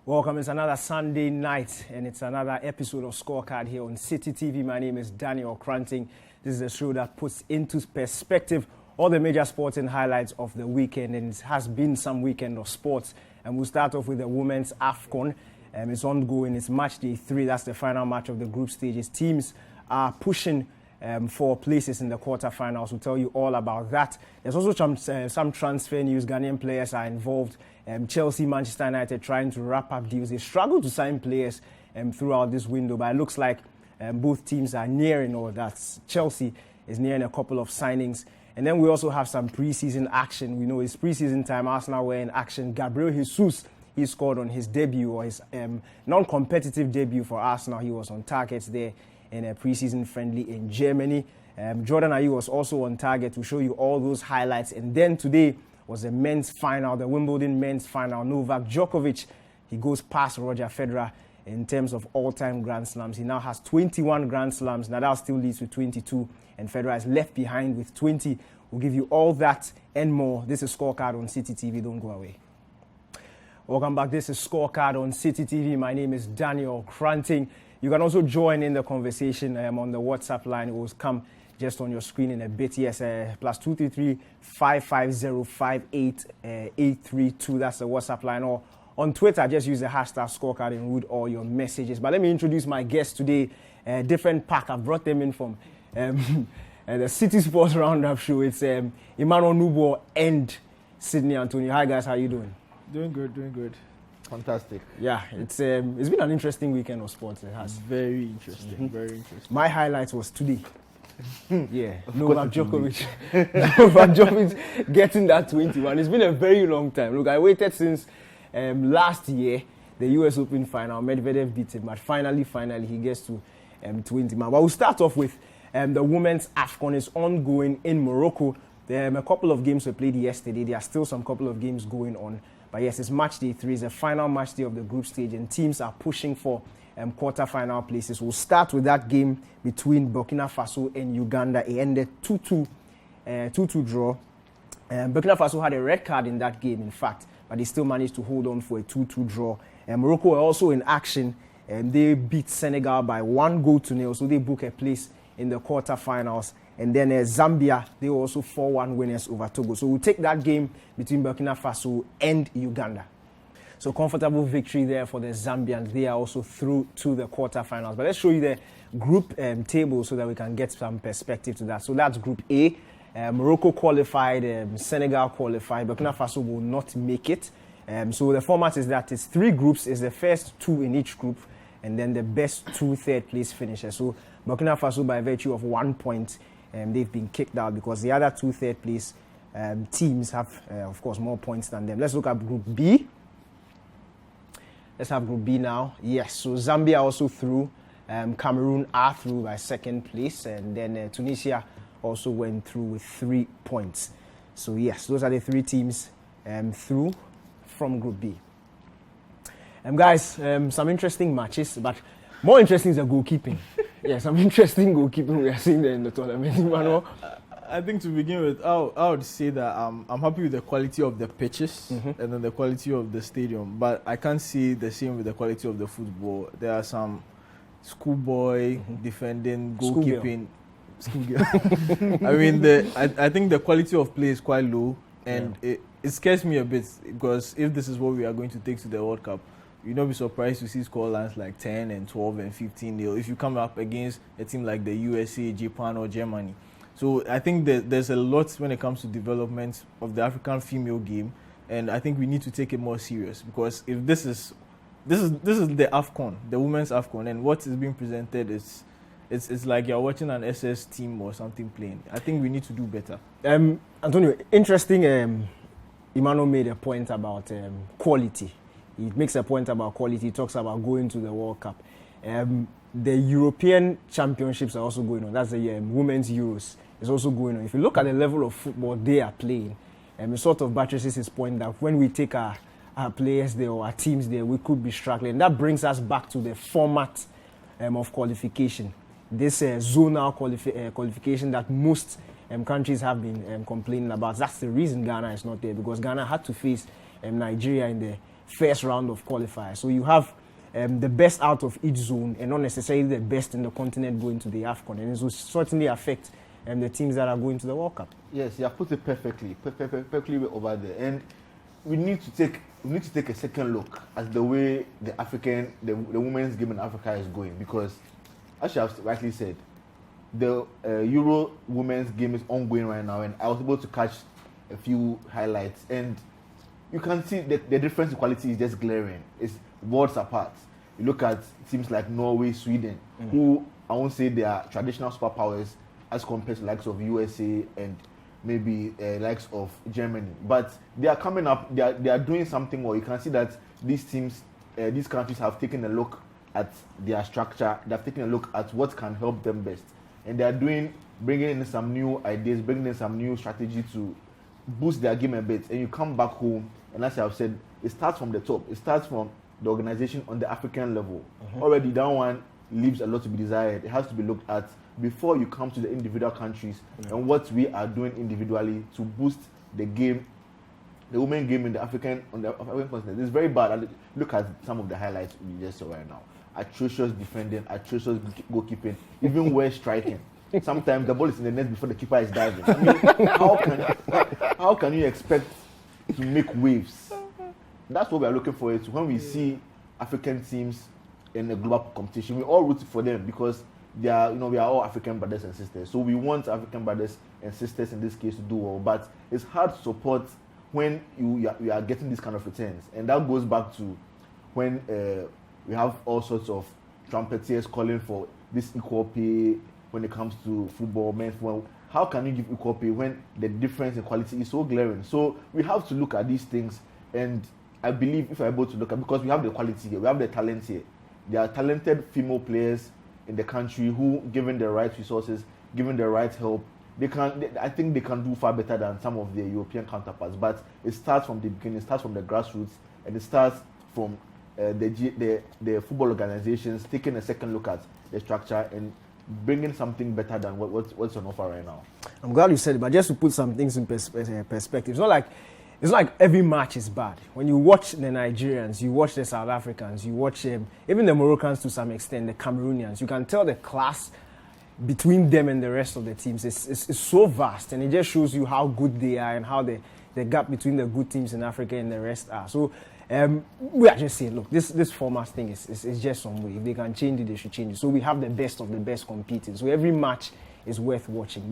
Welcome. It's another Sunday night, and it's another episode of Scorecard here on Citi TV. My name is Daniel Cranting. This is a show that puts into perspective all the major sporting highlights of the weekend, and it has been some weekend of sports. And we'll start off with the women's AWCON. It's ongoing. It's match day 3. That's the final match of the group stages. Teams are pushing for places in the quarterfinals. We'll tell you all about that. There's also some transfer news. Ghanaian players are involved. Chelsea, Manchester United trying to wrap up deals. They struggle to sign players throughout this window, but it looks like both teams are nearing all that. Chelsea is nearing a couple of signings. And then we also have some preseason action. We know it's preseason time. Arsenal were in action. Gabriel Jesus, he scored on his debut, or his non-competitive debut for Arsenal. He was on target there in a preseason friendly in Germany. Jordan Ayew was also on target. To show you all those highlights. And then today was the men's final, the Wimbledon men's final. Novak Djokovic, he goes past Roger Federer in terms of all-time Grand Slams. He now has 21 Grand Slams. Nadal still leads with 22, and Federer is left behind with 20. We'll give you all that and more. This is Scorecard on Citi TV. Don't go away. Welcome back. This is Scorecard on Citi TV. My name is Daniel Cranting. You can also join in the conversation on the WhatsApp line. It will come just on your screen in a bit. Yes, +233 550 58832. That's the WhatsApp line. Or on Twitter, just use the hashtag Scorecard and read all your messages. But let me introduce my guest today. Different pack. I've brought them in from the Citi Sports Roundup show. It's Emmanuel Nubo and Sydney Antonio. Hi guys, how you doing? Doing good. Fantastic. Yeah, it's been an interesting weekend of sports. It has. Very interesting. Very interesting. My highlight was today. Yeah, Novak Djokovic. Novak Djokovic getting that 21. It's been a very long time. Look, I waited since last year, the US Open final. Medvedev beat him, but finally, he gets to 20. But we'll start off with the women's AWCON. Is ongoing in Morocco. A couple of games were played yesterday. There are still some couple of games going on. But yes, it's match day 3. It's the final match day of the group stage, and teams are pushing for quarter-final places. We'll start with that game between Burkina Faso and Uganda. It ended 2-2 draw. Burkina Faso had a red card in that game, in fact, but they still managed to hold on for a 2-2 draw. Morocco were also in action, and they beat Senegal by 1-0, so they book a place in the quarter-finals. And then Zambia, they were also 4-1 winners over Togo. So we'll take that game between Burkina Faso and Uganda. So comfortable victory there for the Zambians. They are also through to the quarterfinals. But let's show you the group table so that we can get some perspective to that. So that's Group A. Morocco qualified, Senegal qualified. Burkina Faso will not make it. So the format is that it's 3 groups. It's the first 2 in each group, and then the best 2 third-place finishers. So Burkina Faso, by virtue of 1 point, they've been kicked out because the other 2 third-place teams have, of course, more points than them. Let's look at Group B. Let's have Group B now. Yes, so Zambia also through. Cameroon are through by 2nd place. And then Tunisia also went through with 3 points. So yes, those are the 3 teams through from Group B. Guys, some interesting matches, but more interesting is the goalkeeping. Yeah, some interesting goalkeeping we are seeing there in the tournament. I think to begin with, I would say that I'm happy with the quality of the pitches and then the quality of the stadium, but I can't see the same with the quality of the football. There are some schoolboy defending, goalkeeping. Schoolgirl. I mean, I think the quality of play is quite low, and it scares me a bit because if this is what we are going to take to the World Cup, you'll not be surprised to see scorelines like 10 and 12 and 15-0 if you come up against a team like the USA, Japan, or Germany. So I think that there's a lot when it comes to development of the African female game, and I think we need to take it more serious because if this is the AWCON, the women's AWCON, and what is being presented is it's like you're watching an SS team or something playing. I think we need to do better. Antonio, interesting. Emmanuel made a point about quality. He makes a point about quality. He talks about going to the World Cup. The European Championships are also going on. That's the Women's Euros. Is also going on. If you look at the level of football they are playing, it sort of buttresses his point that when we take our players there or our teams there, we could be struggling. That brings us back to the format of qualification. This zonal qualification that most countries have been complaining about. That's the reason Ghana is not there, because Ghana had to face Nigeria in the first round of qualifiers. So you have the best out of each zone and not necessarily the best in the continent going to the AWCON. And it will certainly affect the teams that are going to the World Cup. Yes, you have put it perfectly over there. And we need to take a second look at the way the women's game in Africa is going, because, as you have rightly said, the Euro women's game is ongoing right now, and I was able to catch a few highlights, and you can see that the difference in quality is just glaring. It's worlds apart. You look at teams like Norway, Sweden, who I won't say they are traditional superpowers as compared to the likes of USA and maybe likes of Germany, but they are coming up. They are doing something more. You can see that these teams, these countries have taken a look at their structure. They have taken a look at what can help them best, and they are bringing in some new ideas, bringing in some new strategy to boost their game a bit. And you come back home, and as I have said, it starts from the top. It starts from the organization on the African level. Already that one leaves a lot to be desired. It has to be looked at before you come to the individual countries and what we are doing individually to boost the game, the women game on the African continent. It's very bad. Look at some of the highlights we just saw right now. Atrocious defending, atrocious goalkeeping, even worse striking. Sometimes the ball is in the net before the keeper is diving. I mean, how can you expect to make waves? That's what we are looking for. When we see African teams in a global competition, we all root for them because they are, we are all African brothers and sisters. So we want African brothers and sisters in this case to do well. But it's hard to support when you are getting these kind of returns. And that goes back to when we have all sorts of trumpeters calling for this equal pay when it comes to football, men's football. How can you give equal pay when the difference in quality is so glaring? So we have to look at these things, and I believe if we're able to look at, because we have the quality here, we have the talent here. There are talented female players in the country who, given the right resources, given the right help, I think they can do far better than some of their European counterparts. But it starts from the beginning, it starts from the grassroots, and it starts from the football organizations taking a second look at the structure and bringing something better than what's on offer right now. I'm glad you said it, but just to put some things in perspective, it's not like every match is bad. When you watch the Nigerians, you watch the South Africans, you watch even the Moroccans to some extent, the Cameroonians, you can tell the class between them and the rest of the teams is so vast, and it just shows you how good they are and how the gap between the good teams in Africa and the rest are. So we are just saying, look, this format thing is just some way. If they can change it, they should change it. So we have the best of the best competing. So every match is worth watching.